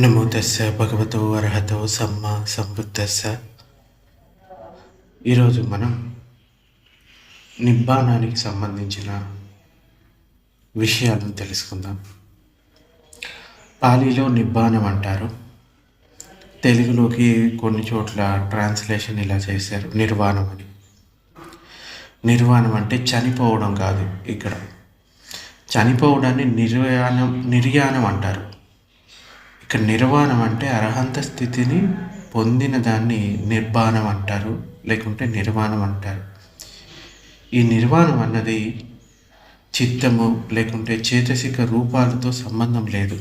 నమో తస్స భగవతో అర్హతో సమ్మా సంబుద్ధస్స. ఈరోజు మనం నిబ్బానానికి సంబంధించిన విషయాలను తెలుసుకుందాం. పాలీలో నిబ్బానం అంటారు, తెలుగులోకి కొన్ని చోట్ల ట్రాన్స్లేషన్ ఇలా చేశారు, నిర్వాణం అని. నిర్వాణం అంటే చనిపోవడం కాదు. ఇక్కడ చనిపోవడాన్ని నిర్యాణం అంటారు. ఇక్కడ నిర్వాణం అంటే అర్హంత స్థితిని పొందిన దాన్ని నిర్వాణం అంటారు, లేకుంటే నిర్వాణం అంటారు. ఈ నిర్వాణం అన్నది చిత్తము లేకుంటే చేతసిక రూపాలతో సంబంధం లేదు.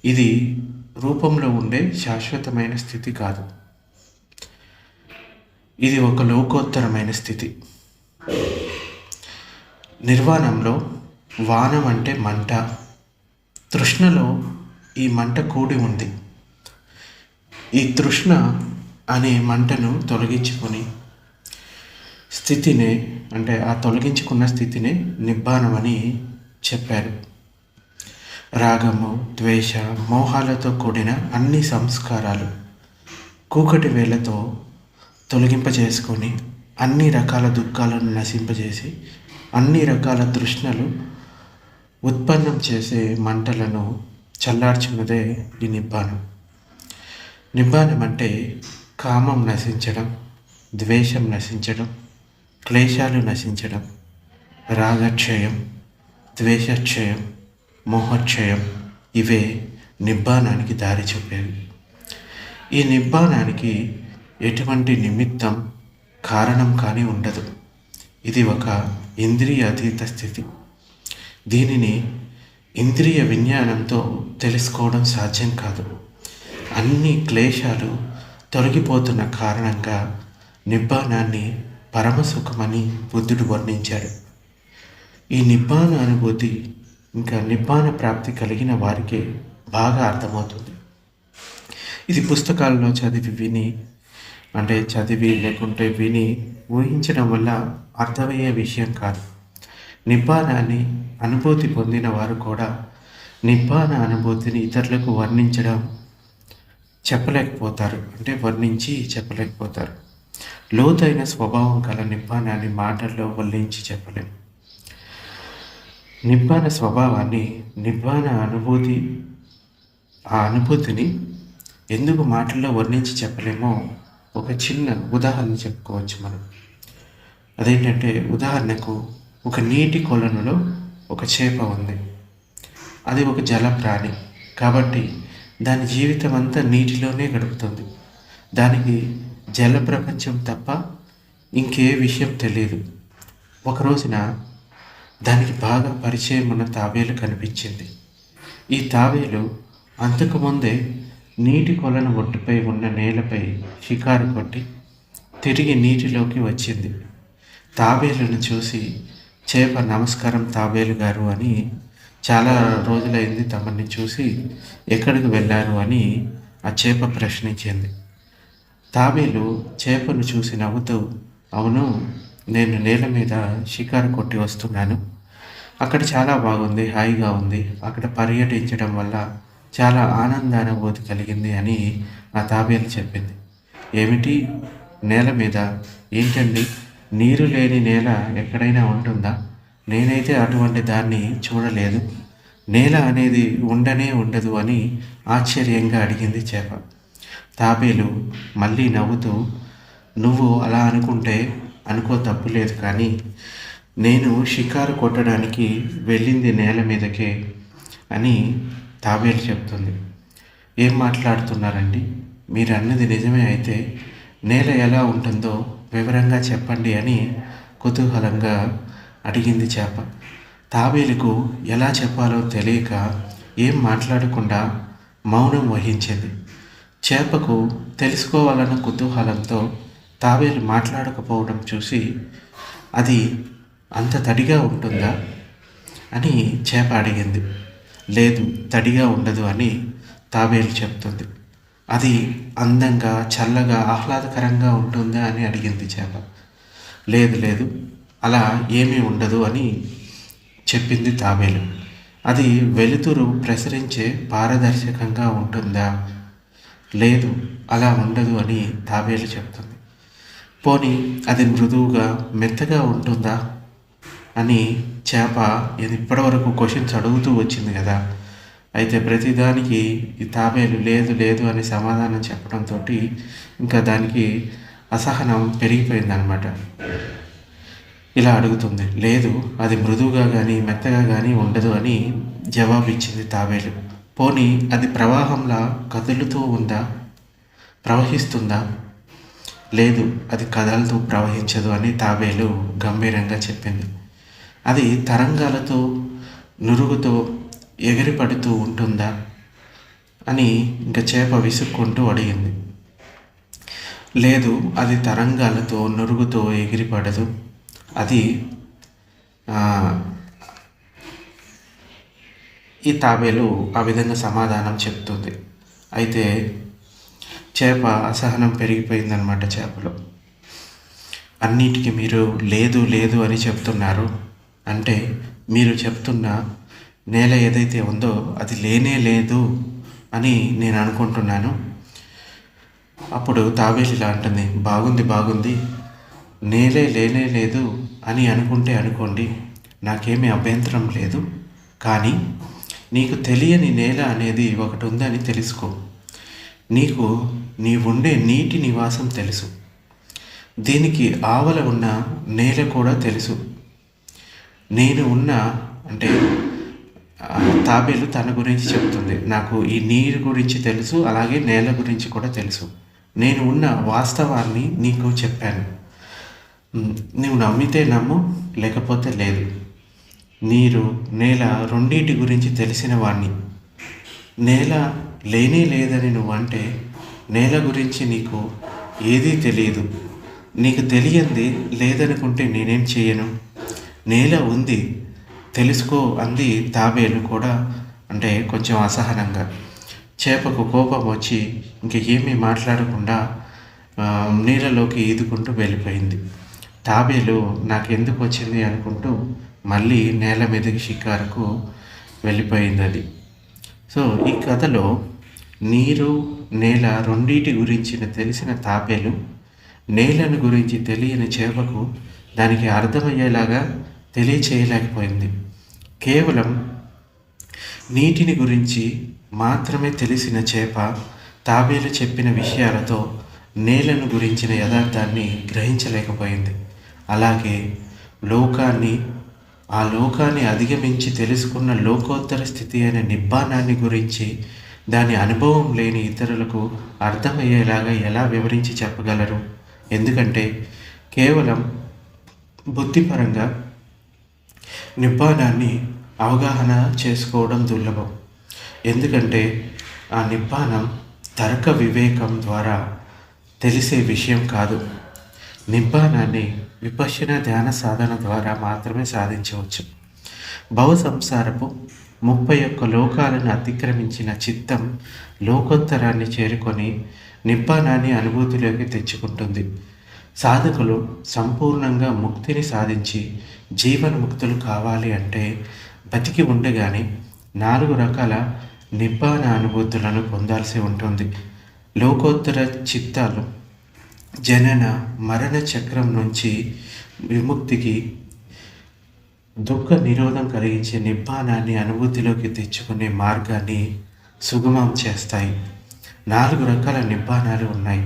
ఇది రూపంలో ఉండే శాశ్వతమైన స్థితి కాదు. ఇది ఒక లోకోత్తరమైన స్థితి. నిర్వాణంలో వానం అంటే మంట, తృష్ణలో ఈ మంట కూడి ఉంది. ఈ తృష్ణ అనే మంటను తొలగించుకొని స్థితినే, అంటే ఆ తొలగించుకున్న స్థితినే నిబ్బానం అని చెప్పారు. రాగము, ద్వేష, మోహాలతో కూడిన అన్ని సంస్కారాలు కూకటి వేళ్లతో తొలగింపజేసుకొని అన్ని రకాల దుఃఖాలను నశింపజేసి అన్ని రకాల తృష్ణలు ఉత్పన్నం చేసే మంటలను చల్లార్చున్నదే ఈ నిబ్బానం. నిబ్బానం అంటే కామం నశించడం, ద్వేషం నశించడం, క్లేశాలు నశించడం, రాగక్షయం, ద్వేషక్షయం, మోహక్షయం. ఇవే నిబ్బానానికి దారి చూపేవి. ఈ నిబ్బానానికి ఎటువంటి నిమిత్తం, కారణం కానీ ఉండదు. ఇది ఒక ఇంద్రియ అతీత స్థితి. దీనిని ఇంద్రియ విజ్ఞానంతో తెలుసుకోవడం సాధ్యం కాదు. అన్ని క్లేశాలు తొలగిపోతున్న కారణంగా నిబ్బానాన్ని పరమసుఖమని బుద్ధుడు వర్ణించాడు. ఈ నిబ్బాన అనుభూతి ఇంకా నిబ్బాన ప్రాప్తి కలిగిన వారికే బాగా అర్థమవుతుంది. ఇది పుస్తకాల్లో చదివి లేకుంటే విని ఊహించడం వల్ల అర్థమయ్యే విషయం కాదు. నిబ్బానాన్ని అనుభూతి పొందిన వారు కూడా నిబ్బాన అనుభూతిని ఇతరులకు వర్ణించి చెప్పలేకపోతారు. లోతైన స్వభావం గల నిబ్బానాన్ని మాటల్లో వర్ణించి చెప్పలేం. నిబ్బాన స్వభావాన్ని, నిబ్బాన ఆ అనుభూతిని ఎందుకు మాటల్లో వర్ణించి చెప్పలేమో ఒక చిన్న ఉదాహరణ చెప్పుకోవచ్చు మనం. అదేంటంటే, ఉదాహరణకు ఒక నీటి కొలనులో ఒక చేప ఉంది. అది ఒక జల ప్రాణి కాబట్టి దాని జీవితం అంతా నీటిలోనే గడుపుతుంది. దానికి జల ప్రపంచం తప్ప ఇంకే విషయం తెలియదు. ఒక రోజున దానికి బాగా పరిచయం ఉన్న తాబేలు కనిపించింది. ఈ తాబేలు అంతకుముందే నీటి కొలను ఒడ్డుపై ఉన్న నేలపై షికారు కొట్టి తిరిగి నీటిలోకి వచ్చింది. తాబేలును చూసి చేప, నమస్కారం తాబేలు గారు అని, చాలా రోజులైంది తమని చూసి, ఎక్కడికి వెళ్ళారు అని ఆ చేప ప్రశ్నించింది. తాబేలు చేపను చూసి నవ్వుతూ, అవును, నేను నేల మీద షికారు కొట్టి వస్తున్నాను. అక్కడ చాలా బాగుంది, హాయిగా ఉంది. అక్కడ పర్యటించడం వల్ల చాలా ఆనందానుభూతి కలిగింది అని ఆ తాబేలు చెప్పింది. ఏమిటి, నేల మీద? ఏంటండి, నీరు లేని నేల ఎక్కడైనా ఉంటుందా? నేనైతే అటువంటి దాన్ని చూడలేదు. నేల అనేది ఉండదు అని ఆశ్చర్యంగా అడిగింది చేప. తాబేలు మళ్ళీ నవ్వుతూ, నువ్వు అలా అనుకో, తప్పులేదు, కానీ నేను షికారు కొట్టడానికి వెళ్ళింది నేల మీదకే అని తాబేలు చెప్తుంది. ఏం మాట్లాడుతున్నారండి? మీరు అన్నది నిజమే అయితే నేల ఎలా ఉంటుందో వివరంగా చెప్పండి అని కుతూహలంగా అడిగింది చేప. తాబేలుకు ఎలా చెప్పాలో తెలియక ఏం మాట్లాడకుండా మౌనం వహించింది. చేపకు తెలుసుకోవాలన్న కుతూహలంతో తాబేలు మాట్లాడకపోవడం చూసి, అది అంత తడిగా ఉంటుందా అని చేప అడిగింది. లేదు, తడిగా ఉండదు అని తాబేలు చెప్తుంది. అది అందంగా, చల్లగా, ఆహ్లాదకరంగా ఉంటుందా అని అడిగింది చేప. లేదు, అలా ఏమీ ఉండదు అని చెప్పింది తాబేలు. అది వెలుతురు ప్రసరించే పారదర్శకంగా ఉంటుందా? లేదు, అలా ఉండదు అని తాబేలు చెప్తుంది. పోనీ అది మృదువుగా మెత్తగా ఉంటుందా అని చేప ఇప్పటివరకు క్వశ్చన్స్ అడుగుతూ వచ్చింది కదా. అయితే ప్రతిదానికి ఈ తాబేలు లేదు లేదు అని సమాధానం చెప్పడంతో ఇంకా దానికి అసహనం పెరిగిపోయిందనమాట. ఇలా అడుగుతుంది. లేదు, అది మృదువుగా కానీ మెత్తగా కానీ ఉండదు అని జవాబిచ్చింది తాబేలు. పోనీ అది ప్రవాహంలా కదులుతూ ఉందా, ప్రవహిస్తుందా? లేదు, అది కదలుతూ ప్రవహించదు అని తాబేలు గంభీరంగా చెప్పింది. అది తరంగాలతో నురుగుతో ఎగిరిపడుతూ ఉంటుందా అని ఇంకా చేప విసుక్కుంటూ అడిగింది. లేదు, అది తరంగాలతో నురుగుతో ఎగిరిపడదు. అది ఈ తాబేలు ఆ విధంగా సమాధానం చెప్తుంది. అయితే చేప అసహనం పెరిగిపోయిందనమాట చేపలో. అన్నిటికీ మీరు లేదు లేదు అని చెప్తున్నారు అంటే మీరు చెప్తున్న నేల ఏదైతే ఉందో అది లేనే లేదు అని నేను అనుకుంటున్నాను. అప్పుడు తాబేలు ఇలా అంటుంది. బాగుంది, నేలే లేనే లేదు అని అనుకుంటే అనుకోండి, నాకేమీ అభ్యంతరం లేదు. కానీ నీకు తెలియని నేల అనేది ఒకటి ఉందని తెలుసుకో. నీకు నీవుండే నీటి నివాసం తెలుసు, దీనికి ఆవల ఉన్న నేల కూడా తెలుసు. నేను ఉన్న అంటే తాబేలు తన గురించి చెప్తుంది. నాకు ఈ నీరు గురించి తెలుసు, అలాగే నేల గురించి కూడా తెలుసు. నేను ఉన్న వాస్తవాన్ని నీకు చెప్పాను. నువ్వు నమ్మితే నమ్ము, లేకపోతే లేదు. నీరు నేల రెండింటి గురించి తెలిసిన వాణ్ణి. నేల లేనే లేదని నువ్వంటే నేల గురించి నీకు ఏదీ తెలియదు. నీకు తెలియంది లేదనుకుంటే నేనేం చేయను. నేల ఉంది, తెలుసుకో అంది తాబేలు కూడా. అంటే కొంచెం అసహనంగా. చేపకు కోపం వచ్చి ఇంక ఏమీ మాట్లాడకుండా నీళ్ళలోకి ఈదుకుంటూ వెళ్ళిపోయింది. తాబేలు నాకెందుకు వచ్చింది అనుకుంటూ మళ్ళీ నేల మీదకి షికారుకు వెళ్ళిపోయింది అది. సో ఈ కథలో నీరు నేల రెండింటి గురించి తెలిసిన తాబేలు నేలను గురించి తెలియని చేపకు దానికి అర్థమయ్యేలాగా తెలియచేయలేకపోయింది. కేవలం నీటిని గురించి మాత్రమే తెలిసిన చేప తాబేలు చెప్పిన విషయాలతో నేలను గురించిన యథార్థాన్ని గ్రహించలేకపోయింది. అలాగే ఆ లోకాన్ని అధిగమించి తెలుసుకున్న లోకోత్తర స్థితి అయిన నిబ్బానాన్ని గురించి దాని అనుభవం లేని ఇతరులకు అర్థమయ్యేలాగా ఎలా వివరించి చెప్పగలరు? ఎందుకంటే కేవలం బుద్ధిపరంగా నిబ్బానాన్ని అవగాహన చేసుకోవడం దుర్లభం. ఎందుకంటే ఆ నిబ్బానం తర్క వివేకం ద్వారా తెలిసే విషయం కాదు. నిబ్బానాన్ని విపశ్యన ధ్యాన సాధన ద్వారా మాత్రమే సాధించవచ్చు. భవసంసారపు 31 లోకాలను అతిక్రమించిన చిత్తం లోకోత్తరాన్ని చేరుకొని నిబ్బానాన్ని అనుభూతిలోకి తెచ్చుకుంటుంది. సాధకులు సంపూర్ణంగా ముక్తిని సాధించి జీవన్ముక్తులు కావాలి అంటే బతికి ఉండగానే 4 రకాల నిబ్బాన అనుభూతులను పొందాల్సి ఉంటుంది. లోకోత్తర చిత్తాలు జనన మరణ చక్రం నుంచి విముక్తికి, దుఃఖ నిరోధం కలిగించే నిబ్బానాన్ని అనుభూతిలోకి తెచ్చుకునే మార్గాన్ని సుగమం చేస్తాయి. 4 రకాల నిబ్బానాలు ఉన్నాయి.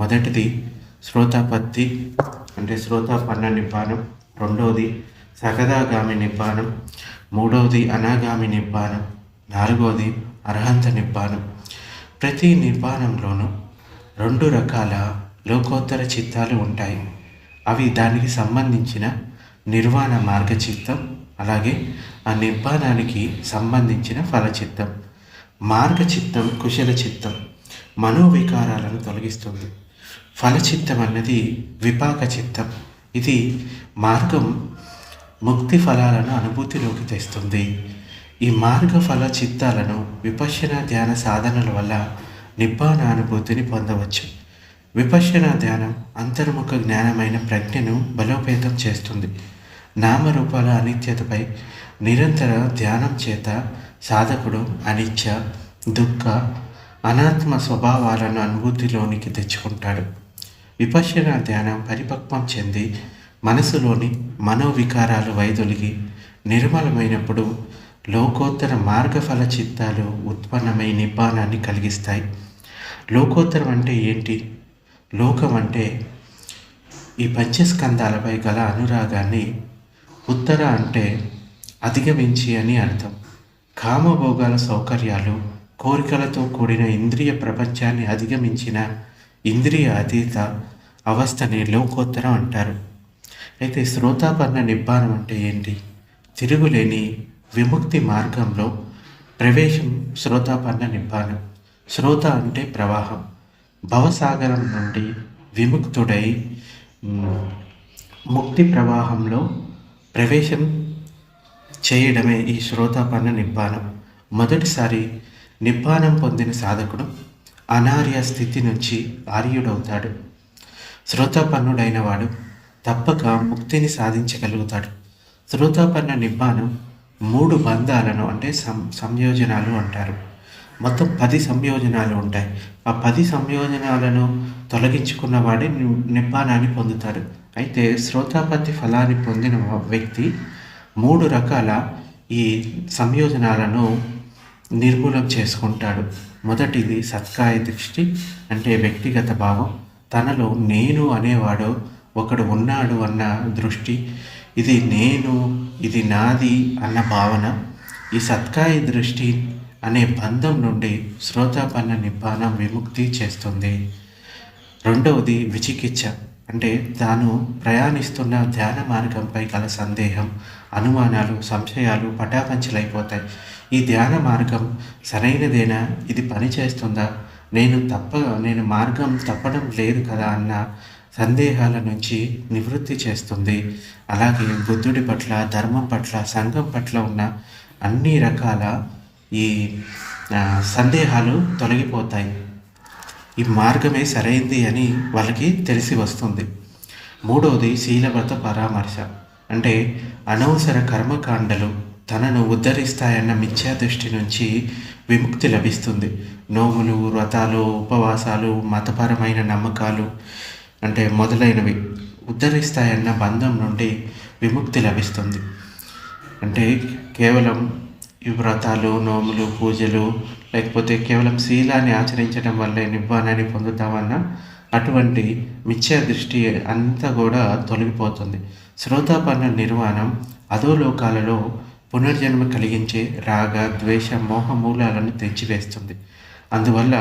మొదటిది శ్రోతాపత్తి అంటే శ్రోతాపన్న నిబ్బానం. రెండవది సగదాగామి నిబ్బానం. మూడవది అనాగామి నిబ్బానం. 4వది అర్హంత నిబ్బానం. ప్రతి నిబ్బానంలోనూ 2 రకాల లోకోత్తర చిత్తాలు ఉంటాయి. అవి దానికి సంబంధించిన నిర్వాణ మార్గ చిత్తం, అలాగే ఆ నిబ్బానానికి సంబంధించిన ఫలచిత్తం. మార్గ చిత్తం కుశల చిత్తం, మనోవికారాలను తొలగిస్తుంది. ఫలచిత్తం అన్నది విపాక చిత్తం. ఇది మార్గం ముక్తి ఫలాలను అనుభూతిలోకి తెస్తుంది. ఈ మార్గ ఫల చిత్తాలను విపశ్యన ధ్యాన సాధనల వల్ల నిబ్బాన అనుభూతిని పొందవచ్చు. విపశ్యన ధ్యానం అంతర్ముఖ జ్ఞానమైన ప్రజ్ఞను బలోపేతం చేస్తుంది. నామరూపాల అనిత్యతపై నిరంతర ధ్యానం చేత సాధకుడు అనిత్య, దుఃఖ, అనాత్మ స్వభావాలను అనుభూతిలోనికి తెచ్చుకుంటాడు. విపశ్యన ధ్యానం పరిపక్వం చెంది మనసులోని మనోవికారాలు వైదొలిగి నిర్మలమైనప్పుడు లోకోత్తర మార్గఫల చిత్తాలు ఉత్పన్నమై నిబ్బానాన్ని కలిగిస్తాయి. లోకోత్తరం అంటే ఏంటి? లోకం అంటే ఈ పంచస్కందాలపై గల అనురాగాన్ని, ఉత్తర అంటే అధిగమించి అని అర్థం. కామభోగాల సౌకర్యాలు, కోరికలతో కూడిన ఇంద్రియ ప్రపంచాన్ని అధిగమించిన ఇంద్రియ అతీత అవస్థని లోకోత్తరం అంటారు. అయితే శ్రోతాపన్న నిబ్బానం అంటే ఏంటి? తిరుగులేని విముక్తి మార్గంలో ప్రవేశం శ్రోతాపన్న నిబ్బానం. శ్రోత అంటే ప్రవాహం. భవసాగరం నుండి విముక్తుడై ముక్తి ప్రవాహంలో ప్రవేశం చేయడమే ఈ శ్రోతాపన్న నిబ్బానం. మొదటిసారి నిబ్బానం పొందిన సాధకుడు అనార్య స్థితి నుంచి ఆర్యుడవుతాడు. శ్రోతాపన్నుడైన వాడు తప్పక ముక్తిని సాధించగలుగుతాడు. శ్రోతాపన్న నిబ్బానం 3 బంధాలను అంటే సంయోజనాలు అంటారు. మొత్తం 10 సంయోజనాలు ఉంటాయి. ఆ 10 సంయోజనాలను తొలగించుకున్న వాడే నిబ్బానాన్ని పొందుతాడు. అయితే శ్రోతాపత్తి ఫలాన్ని పొందిన వ్యక్తి 3 రకాల ఈ సంయోజనాలను నిర్మూలం చేసుకుంటాడు. మొదటిది సత్కాయ దృష్టి, అంటే వ్యక్తిగత భావం. తనలో నేను అనేవాడు ఒకడు ఉన్నాడు అన్న దృష్టి. ఇది నేను, ఇది నాది అన్న భావన. ఈ సత్కాయ దృష్టి అనే బంధం నుండి శ్రోతాపన్న నిబ్బానం విముక్తి చేస్తుంది. రెండవది విచికిత్స, అంటే తాను ప్రయాణిస్తున్న ధ్యాన మార్గంపై గల సందేహం, అనుమానాలు, సంశయాలు పటాపంచలైపోతాయి. ఈ ధ్యాన మార్గం సరైనదేనా? ఇది పనిచేస్తుందా? నేను మార్గం తప్పడం లేదు కదా అన్న సందేహాల నుంచి నివృత్తి చేస్తుంది. అలాగే బుద్ధుడి పట్ల, ధర్మం పట్ల, సంఘం పట్ల ఉన్న అన్ని రకాల ఈ సందేహాలు తొలగిపోతాయి. ఈ మార్గమే సరైంది అని వాళ్ళకి తెలిసి వస్తుంది. మూడవది శీలవ్రత పరామర్శ, అంటే అనవసర కర్మకాండలు తనను ఉద్ధరిస్తాయన్న మిథ్యా దృష్టి నుంచి విముక్తి లభిస్తుంది. నోములు, వ్రతాలు, ఉపవాసాలు, మతపరమైన నమ్మకాలు అంటే మొదలైనవి ఉద్ధరిస్తాయన్న బంధం నుండి విముక్తి లభిస్తుంది. అంటే కేవలం ఈ వ్రతాలు, నోములు, పూజలు లేకపోతే కేవలం శీలాన్ని ఆచరించడం వల్లే నిబ్బానాన్ని పొందుతామన్న అటువంటి మిథ్యా దృష్టి అంతా కూడా తొలగిపోతుంది. శ్రోతాపన్న నిర్వాణం అధోలోకాలలో పునర్జన్మ కలిగించే రాగ, ద్వేష, మోహ మూలాలను తెంచివేస్తుంది. అందువల్ల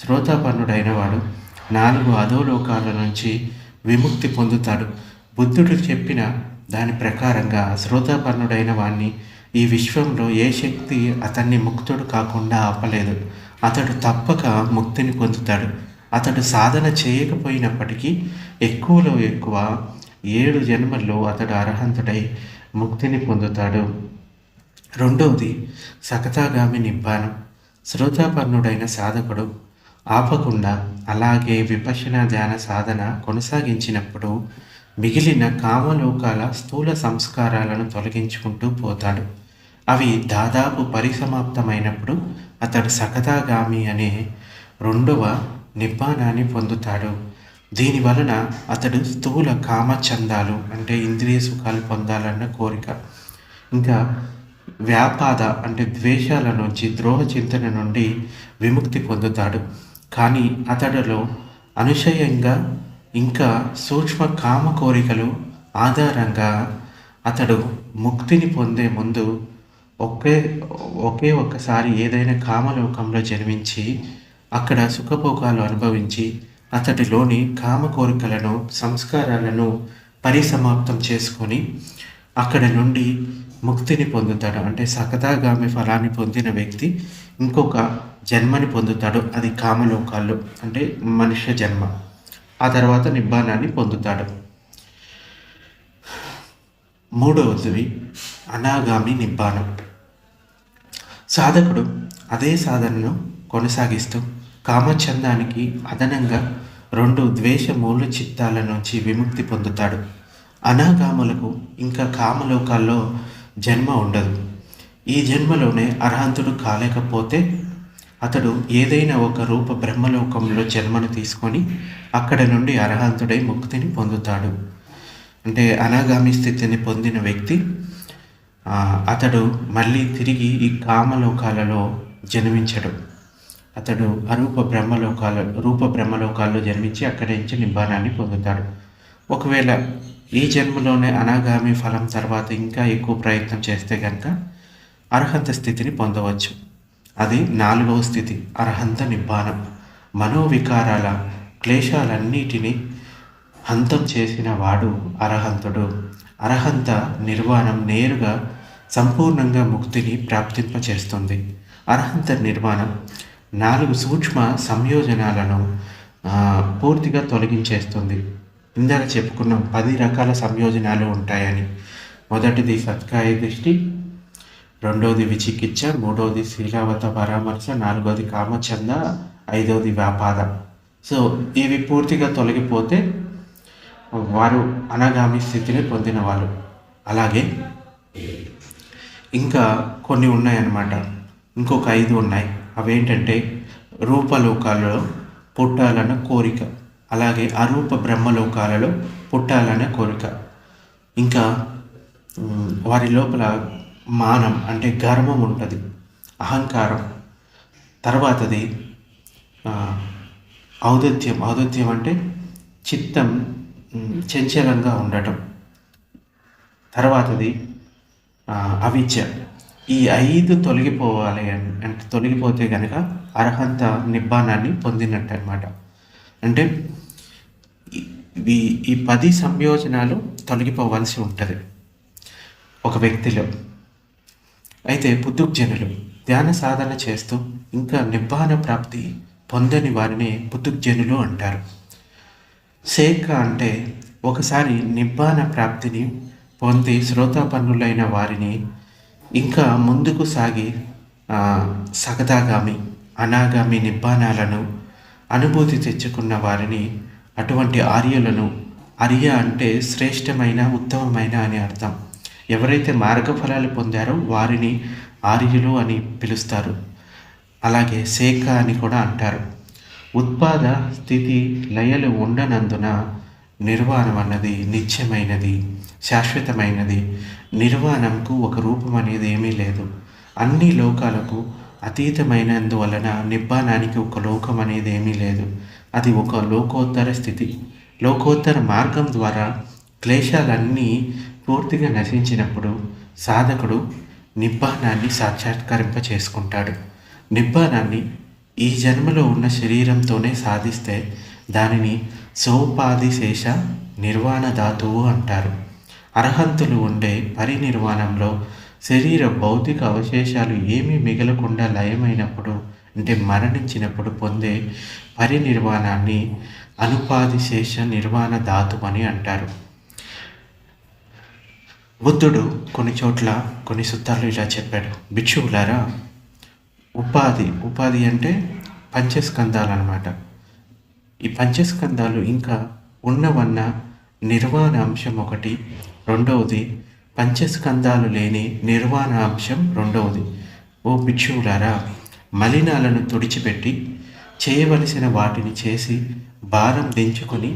శ్రోతాపన్నుడైన వాడు 4 అధోలోకాల నుంచి విముక్తి పొందుతాడు. బుద్ధుడు చెప్పిన దాని ప్రకారంగా శ్రోతాపన్నుడైన వాణ్ణి ఈ విశ్వంలో ఏ శక్తి అతన్ని ముక్తుడు కాకుండా ఆపలేదు. అతడు తప్పక ముక్తిని పొందుతాడు. అతడు సాధన చేయకపోయినప్పటికీ ఎక్కువలో ఎక్కువ 7 జన్మల్లో అతడు అర్హంతుడై ముక్తిని పొందుతాడు. రెండవది సకతాగామి నిబ్బానం. శ్రోతాపన్నుడైన సాధకుడు ఆపకుండా అలాగే విపశ్యన ధ్యాన సాధన కొనసాగించినప్పుడు మిగిలిన కామలోకాల స్థూల సంస్కారాలను తొలగించుకుంటూ పోతాడు. అవి దాదాపు పరిసమాప్తమైనప్పుడు అతడు సకతాగామి అనే 2వ నిబ్బానాన్ని పొందుతాడు. దీని వలన అతడు స్థూల కామచందాలు అంటే ఇంద్రియ సుఖాలు పొందాలన్న కోరిక, ఇంకా వ్యాపాద అంటే ద్వేషాల నుంచి, ద్రోహ చింతన నుండి విముక్తి పొందుతాడు. కానీ అతడిలో అనుశయంగా ఇంకా సూక్ష్మ కామ కోరికలు ఆధారంగా అతడు ముక్తిని పొందే ముందు ఒక్కసారి ఏదైనా కామలోకంలో జన్మించి అక్కడ సుఖభోగాలు అనుభవించి అతడిలోని కామ కోరికలను, సంస్కారాలను పరిసమాప్తం చేసుకొని అక్కడ నుండి ముక్తిని పొందుతాడు. అంటే సకతాగామి ఫలాన్ని పొందిన వ్యక్తి ఇంకొక జన్మని పొందుతాడు. అది కామలోకాల్లో అంటే మనుష్య జన్మ. ఆ తర్వాత నిబ్బానాన్ని పొందుతాడు. మూడవది అనాగామి నిబ్బానం. సాధకుడు అదే సాధనను కొనసాగిస్తూ కామచందానికి అదనంగా 2 ద్వేష మూల చిత్తాల నుంచి విముక్తి పొందుతాడు. అనాగాములకు ఇంకా కామలోకాల్లో జన్మ ఉండదు. ఈ జన్మలోనే అర్హంతుడు కాలేకపోతే అతడు ఏదైనా ఒక రూప బ్రహ్మలోకంలో జన్మను తీసుకొని అక్కడ నుండి అర్హంతుడై ముక్తిని పొందుతాడు. అంటే అనాగామి స్థితిని పొందిన వ్యక్తి అతడు మళ్ళీ తిరిగి ఈ కామలోకాలలో జన్మించడు. అతడు రూప బ్రహ్మలోకాల్లో జన్మించి అక్కడి నుంచి నిబ్బానాన్ని పొందుతాడు. ఒకవేళ ఈ జన్మలోనే అనాగామి ఫలం తర్వాత ఇంకా ఎక్కువ ప్రయత్నం చేస్తే కనుక అర్హంత స్థితిని పొందవచ్చు. అది 4వ స్థితి, అర్హంత నిబ్బానం. మనోవికారాల క్లేశాలన్నిటినీ హంతం చేసిన వాడు అర్హంతుడు. అర్హంత నిర్వాణం నేరుగా సంపూర్ణంగా ముక్తిని ప్రాప్తింపచేస్తుంది. అర్హంత నిర్వాణం 4 సూక్ష్మ సంయోజనాలను పూర్తిగా తొలగించేస్తుంది. ఇందాక చెప్పుకున్నాం 10 రకాల సంయోజనాలు ఉంటాయని. మొదటిది సత్కాయ దృష్టి, రెండవది విచికిత్స, మూడవది శీలావత పరామర్శ, 4వది కామచంద, 5వది వ్యాపార. సో ఇవి పూర్తిగా తొలగిపోతే వారు అనాగామి స్థితిని పొందిన వాళ్ళు. అలాగే ఇంకా కొన్ని ఉన్నాయన్నమాట. ఇంకొక 5 ఉన్నాయి. అవేంటంటే రూపలోకాలలో పుట్టాలన్న కోరిక, అలాగే అరూప బ్రహ్మలోకాలలో పుట్టాలన్న కోరిక, ఇంకా వారి లోపల మానం అంటే గర్వం ఉంటుంది, అహంకారం. తర్వాతది ఔదత్యం అంటే చిత్తం చంచలంగా ఉండటం. తర్వాతది అవిద్య. ఈ 5 తొలగిపోవాలి అంటే తొలగిపోతే కనుక అర్హంత నిబ్బానాన్ని పొందినట్టు అనమాట. అంటే ఈ 10 సంయోజనాలు తొలగిపోవాల్సి ఉంటుంది ఒక వ్యక్తిలో. అయితే పుతుగ్జనులు ధ్యాన సాధన చేస్తూ ఇంకా నిబ్బాన ప్రాప్తి పొందని వారిని పుతుగ్జనులు అంటారు. శేఖ అంటే ఒకసారి నిబ్బాన ప్రాప్తిని పొంది శ్రోతాపన్నులైన వారిని ఇంకా ముందుకు సాగి సగదాగామి, అనాగామి నిబ్బానాలను అనుభూతి తెచ్చుకున్న వారిని, అటువంటి ఆర్యులను, ఆర్య అంటే శ్రేష్టమైన, ఉత్తమమైన అని అర్థం. ఎవరైతే మార్గఫలాలు పొందారో వారిని ఆర్యులు అని పిలుస్తారు. అలాగే శేఖ అని కూడా అంటారు. ఉత్పాద స్థితి లయలు ఉండనందున నిర్వాణం అన్నది నిత్యమైనది, శాశ్వతమైనది. నిర్వాణంకు ఒక రూపం అనేది ఏమీ లేదు. అన్ని లోకాలకు అతీతమైనందువలన నిబ్బానానికి ఒక లోకం అనేది ఏమీ లేదు. అది ఒక లోకోత్తర స్థితి. లోకోత్తర మార్గం ద్వారా క్లేశాలన్నీ పూర్తిగా నశించినప్పుడు సాధకుడు నిబ్బానాన్ని సాక్షాత్కరింప చేసుకుంటాడు. నిబ్బానాన్ని ఈ జన్మలో ఉన్న శరీరంతోనే సాధిస్తే దానిని సోపాధిశేష నిర్వాణ ధాతువు అంటారు. అర్హంతులు ఉండే పరినిర్వాణంలో శరీర భౌతిక అవశేషాలు ఏమీ మిగలకుండా లయమైనప్పుడు, అంటే మరణించినప్పుడు పొందే పరినిర్వాణాన్ని అనుపాధిశేష నిర్వాణ ధాతువు అని అంటారు. బుద్ధుడు కొన్ని చోట్ల కొన్ని సూత్రాలు ఇలా చెప్పాడు. భిక్షువులారా, ఉపాధి అంటే పంచస్కందాలు అన్నమాట. ఈ పంచస్కందాలు ఇంకా ఉన్నవన్న నిర్వాణ అంశం ఒకటి, రెండవది పంచస్కందాలు లేని నిర్వాణ అంశం రెండవది. ఓ భిక్షువులారా, మలినాలను తుడిచిపెట్టి చేయవలసిన వాటిని చేసి భారం దించుకొని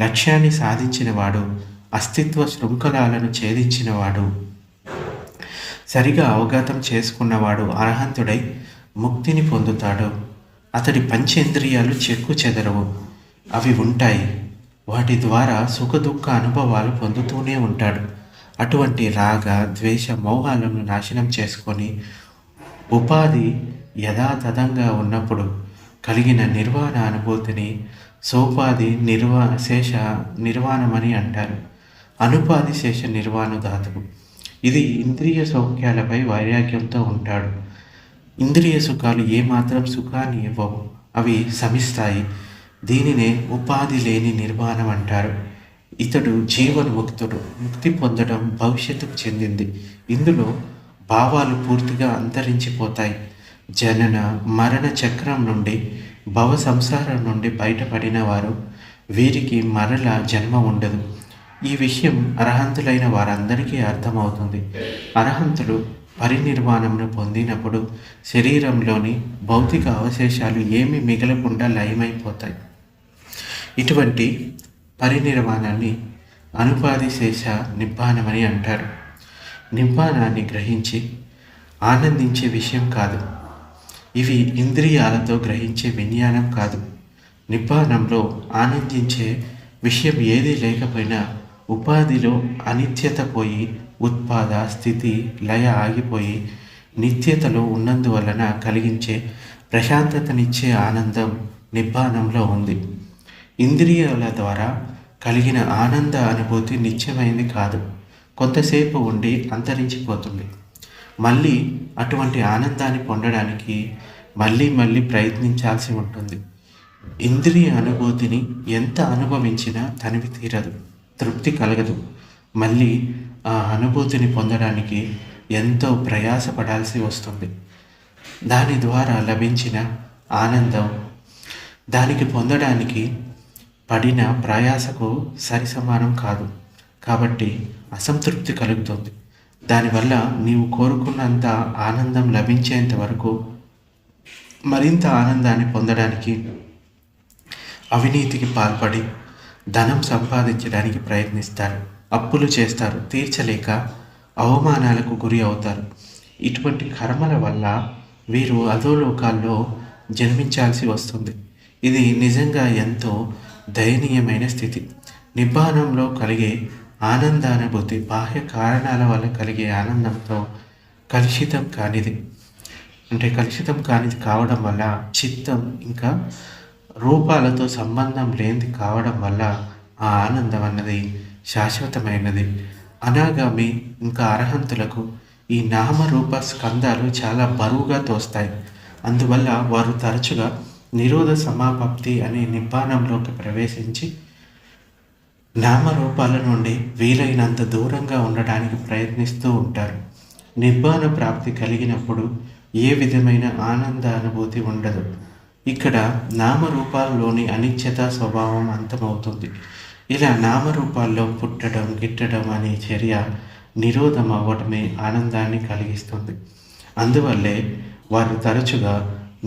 లక్ష్యాన్ని సాధించినవాడు, అస్తిత్వ శృంఖలాలను ఛేదించినవాడు, సరిగా అవగాతం చేసుకున్నవాడు అర్హంతుడై ముక్తిని పొందుతాడు. అతడి పంచేంద్రియాలు చెక్కు చెదరవు, అవి ఉంటాయి. వాటి ద్వారా సుఖ దుఃఖ అనుభవాలు పొందుతూనే ఉంటాడు. అటువంటి రాగ ద్వేష మోహాలను నాశనం చేసుకొని ఉపాధి యథాతథంగా ఉన్నప్పుడు కలిగిన నిర్వాణ అనుభూతిని సోపాధి శేష నిర్వాణమని అంటారు. అనుపాధి శేష నిర్వాణ ధాతువు. ఇది ఇంద్రియ సౌఖ్యాలపై వైరాగ్యంతో ఉంటాడు. ఇంద్రియ సుఖాలు ఏమాత్రం సుఖాన్ని ఇవ్వవు, అవి శమిస్తాయి. దీనినే ఉపాధి లేని నిర్వాణం అంటారు. ఇతడు జీవన్ముక్తుడు. ముక్తి పొందడం భవిష్యత్తుకు చెందింది. ఇందులో భావాలు పూర్తిగా అంతరించిపోతాయి. జనన మరణ చక్రం నుండి, భవ సంసారం నుండి బయటపడిన వారు, వీరికి మరల జన్మ ఉండదు. ఈ విషయం అర్హంతులైన వారందరికీ అర్థమవుతుంది. అర్హంతులు పరినిర్వాణంను పొందినప్పుడు శరీరంలోని భౌతిక అవశేషాలు ఏమీ మిగలకుండా లయమైపోతాయి. ఇటువంటి పరినిర్వాణాన్ని అనుపాదిశేష నిబ్బానమని అంటారు. నిబ్బానాన్ని గ్రహించి ఆనందించే విషయం కాదు. ఇవి ఇంద్రియాలతో గ్రహించే విజ్ఞానం కాదు. నిబ్బానంలో ఆనందించే విషయం ఏదీ లేకపోయినా ఉపాధిలో అనిత్యత పోయి ఉత్పాద స్థితి లయ ఆగిపోయి నిత్యతలో ఉన్నందువలన కలిగించే ప్రశాంతతనిచ్చే ఆనందం నిబ్బానంలో ఉంది. ఇంద్రియాల ద్వారా కలిగిన ఆనంద అనుభూతి నిత్యమైంది కాదు, కొంతసేపు ఉండి అంతరించిపోతుంది. మళ్ళీ అటువంటి ఆనందాన్ని పొందడానికి మళ్ళీ ప్రయత్నించాల్సి ఉంటుంది. ఇంద్రియ అనుభూతిని ఎంత అనుభవించినా తనివి తీరదు, తృప్తి కలగదు. మళ్ళీ ఆ అనుభూతిని పొందడానికి ఎంతో ప్రయాసపడాల్సి వస్తుంది. దాని ద్వారా లభించిన ఆనందం దానికి పొందడానికి పడిన ప్రయాసకు సరిసమానం కాదు. కాబట్టి అసంతృప్తి కలుగుతుంది. దానివల్ల నీవు కోరుకున్నంత ఆనందం లభించేంత వరకు మరింత ఆనందాన్ని పొందడానికి అవినీతికి పాల్పడి ధనం సంపాదించడానికి ప్రయత్నిస్తారు, అప్పులు చేస్తారు, తీర్చలేక అవమానాలకు గురి అవుతారు. ఇటువంటి కర్మల వల్ల వీరు అధోలోకాల్లో జన్మించాల్సి వస్తుంది. ఇది నిజంగా ఎంతో దయనీయమైన స్థితి. నిబ్బానంలో కలిగే ఆనందానుభూతి బాహ్య కారణాల వల్ల కలిగే ఆనందంతో కలుషితం కానిది. కలుషితం కానిది కావడం వల్ల చిత్తం ఇంకా రూపాలతో సంబంధం లేనిది కావడం వల్ల ఆ ఆనందం అన్నది శాశ్వతమైనది. అనాగామి ఇంకా అర్హంతులకు ఈ నామరూప స్కందాలు చాలా బరువుగా తోస్తాయి. అందువల్ల వారు తరచుగా నిరోధ సమాపత్తి అనే నిబ్బానంలోకి ప్రవేశించి నామరూపాల నుండి వీలైనంత దూరంగా ఉండడానికి ప్రయత్నిస్తూ ఉంటారు. నిబ్బాన ప్రాప్తి కలిగినప్పుడు ఏ విధమైన ఆనంద అనుభూతి ఉండదు. ఇక్కడ నామరూపాల్లోని అనిత్యత స్వభావం అంతమవుతుంది. ఇలా నామరూపాల్లో పుట్టడం గిట్టడం అనే చర్య నిరోధం అవ్వటమే ఆనందాన్ని కలిగిస్తుంది. అందువల్లే వారు తరచుగా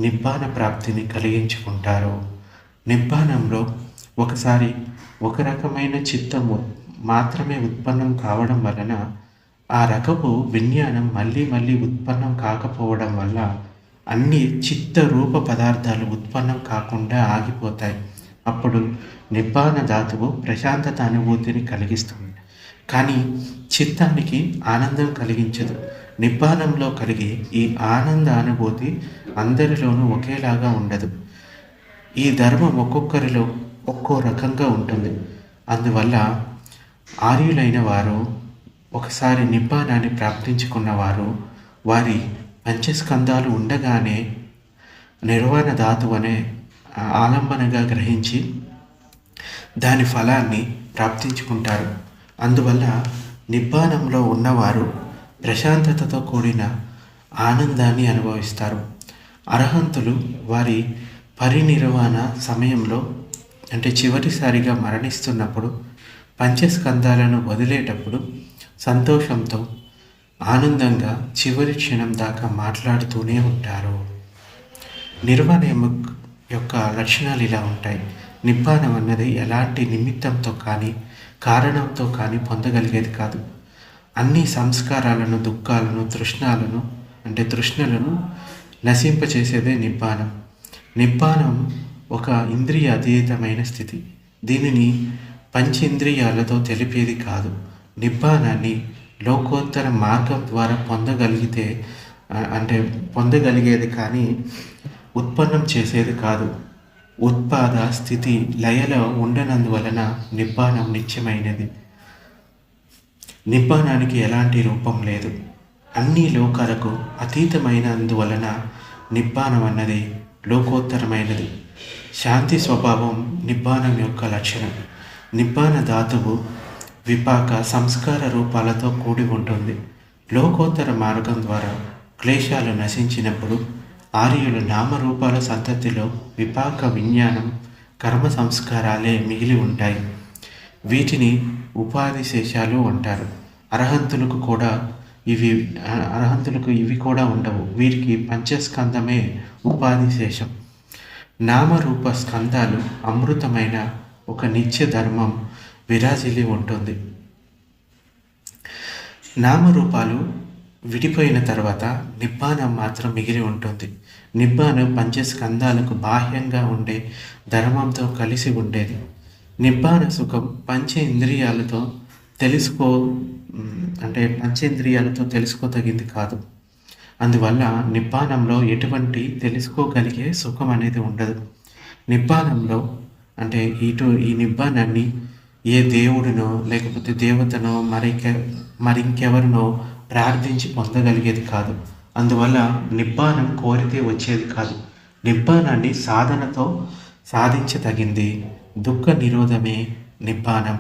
నిబ్బాన ప్రాప్తిని కలిగించుకుంటారు. నిబ్బానంలో ఒకసారి ఒక రకమైన చిత్తం మాత్రమే ఉత్పన్నం కావడం వలన ఆ రకపు విజ్ఞానం మళ్ళీ ఉత్పన్నం కాకపోవడం వల్ల అన్ని చిత్త రూప పదార్థాలు ఉత్పన్నం కాకుండా ఆగిపోతాయి. అప్పుడు నిబ్బాన ధాతువు ప్రశాంతత అనుభూతిని కలిగిస్తుంది, కానీ చిత్తానికి ఆనందం కలిగించదు. నిబ్బానంలో కలిగే ఈ ఆనంద అనుభూతి అందరిలోనూ ఒకేలాగా ఉండదు. ఈ ధర్మం ఒక్కొక్కరిలో ఒక్కో రకంగా ఉంటుంది. అందువల్ల ఆర్యులైన వారు ఒకసారి నిబ్బానాన్ని ప్రాప్తించుకున్న వారు వారి పంచస్కందాలు ఉండగానే నిర్వాణ ధాతువు అనే ఆలంబనగా గ్రహించి దాని ఫలాన్ని ప్రాప్తించుకుంటారు. అందువల్ల నిబ్బానంలో ఉన్నవారు ప్రశాంతతతో కూడిన ఆనందాన్ని అనుభవిస్తారు. అర్హంతులు వారి పరినిర్వాణ సమయంలో చివరిసారిగా మరణిస్తున్నప్పుడు పంచస్కందాలను వదిలేటప్పుడు సంతోషంతో ఆనందంగా చివరి క్షణం దాకా మాట్లాడుతూనే ఉంటారు. నిర్వాణ యొక్క లక్షణాలు ఇలా ఉంటాయి. నిబ్బానం అన్నది ఎలాంటి నిమిత్తంతో కానీ కారణంతో కానీ పొందగలిగేది కాదు. అన్ని సంస్కారాలను దుఃఖాలను తృష్ణలను నశింపచేసేదే నిబ్బానం. నిబ్బానం ఒక ఇంద్రియ అతీతమైన స్థితి. దీనిని పంచేంద్రియాలతో తెలిపేది కాదు. నిబ్బానాన్ని లోకోత్తర మార్గం ద్వారా పొందగలిగేది కానీ ఉత్పన్నం చేసేది కాదు. ఉత్పాద స్థితి లయలో ఉండనందువలన నిబ్బానం నిత్యమైనది. నిబ్బానానికి ఎలాంటి రూపం లేదు. అన్ని లోకాలకు అతీతమైనందువలన నిబ్బానం అన్నది లోకోత్తరమైనది. శాంతి స్వభావం నిబ్బానం యొక్క లక్షణం. నిబ్బాన ధాతువు విపాక సంస్కార రూపాలతో కూడి ఉంటుంది. లోకోత్తర మార్గం ద్వారా క్లేశాలు నశించినప్పుడు ఆర్యులు నామరూపాల సంతతిలో విపాక విజ్ఞానం కర్మ సంస్కారాలే మిగిలి ఉంటాయి. వీటిని ఉపాధి శేషాలు అంటారు. అర్హంతులకు కూడా ఇవి కూడా ఉండవు. వీరికి పంచస్కందమే ఉపాధి శేషం. నామరూప స్కందాలు అమృతమైన ఒక నిత్య ధర్మం విరాజిల్లి ఉంటుంది. నామరూపాలు విడిపోయిన తర్వాత నిబ్బానం మాత్రం మిగిలి ఉంటుంది. నిబ్బానం పంచస్కందాలకు బాహ్యంగా ఉండే ధర్మంతో కలిసి ఉండేది. నిబ్బాన సుఖం పంచేంద్రియాలతో తెలుసుకోదగింది కాదు. అందువల్ల నిబ్బానంలో ఎటువంటి తెలుసుకోగలిగే సుఖం అనేది ఉండదు. నిబ్బానంలో అంటే ఈ నిబ్బానాన్ని ఏ దేవుడినో లేకపోతే దేవతనో మరింకెవరినో ప్రార్థించి పొందగలిగేది కాదు. అందువల్ల నిబ్బానం కోరితే వచ్చేది కాదు. నిబ్బానాన్ని సాధనతో సాధించదగింది. దుఃఖ నిరోధమే నిబ్బానం.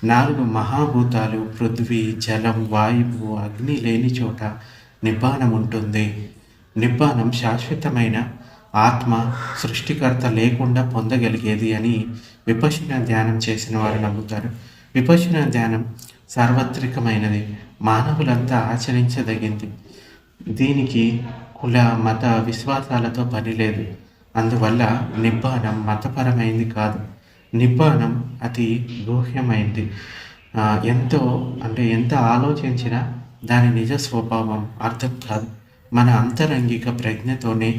4 మహాభూతాలు పృథ్వీ, జలం, వాయువు, అగ్ని లేని చోట నిబ్బానం ఉంటుంది. నిబ్బానం శాశ్వతమైన ఆత్మ, సృష్టికర్త లేకుండా పొందగలిగేది అని విపశ్యన ధ్యానం చేసిన వారు నమ్ముతారు. విపశ్యన ధ్యానం సార్వత్రికమైనది, మానవులంతా ఆచరించదగింది. దీనికి కుల మత విశ్వాసాలతో పని లేదు. అందువల్ల నిబ్బానం మతపరమైంది కాదు. నిబ్బానం అతి గూహ్యమైంది. ఎంత ఆలోచించినా దాని నిజ స్వభావం అర్థం కాదు. మన అంతరంగిక ప్రజ్ఞతోనే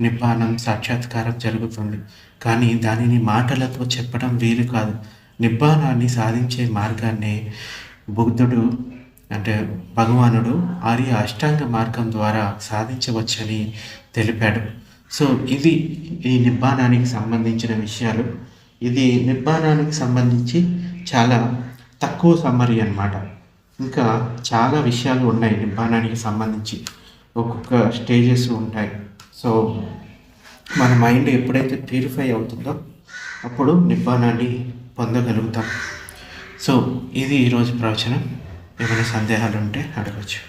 నిబ్బానం సాక్షాత్కారం జరుగుతుంది. కానీ దానిని మాటలతో చెప్పడం వీలు కాదు. నిబ్బానాన్ని సాధించే మార్గాన్ని భగవానుడు ఆర్య అష్టాంగ మార్గం ద్వారా సాధించవచ్చని తెలిపాడు. సో ఇది ఈ నిబ్బానానికి సంబంధించిన విషయాలు. ఇది నిబ్బానానికి సంబంధించి చాలా తక్కువ సమ్మరీ అన్నమాట. ఇంకా చాలా విషయాలు ఉన్నాయి నిబ్బానానికి సంబంధించి. ఒక్కొక్క స్టేజెస్ ఉంటాయి. సో మన మైండ్ ఎప్పుడైతే ప్యూరిఫై అవుతుందో అప్పుడు నిబ్బానాన్ని పొందగలుగుతాం. సో ఇది ఈరోజు ప్రవచనం. ఏమైనా సందేహాలు ఉంటే అడగచ్చు.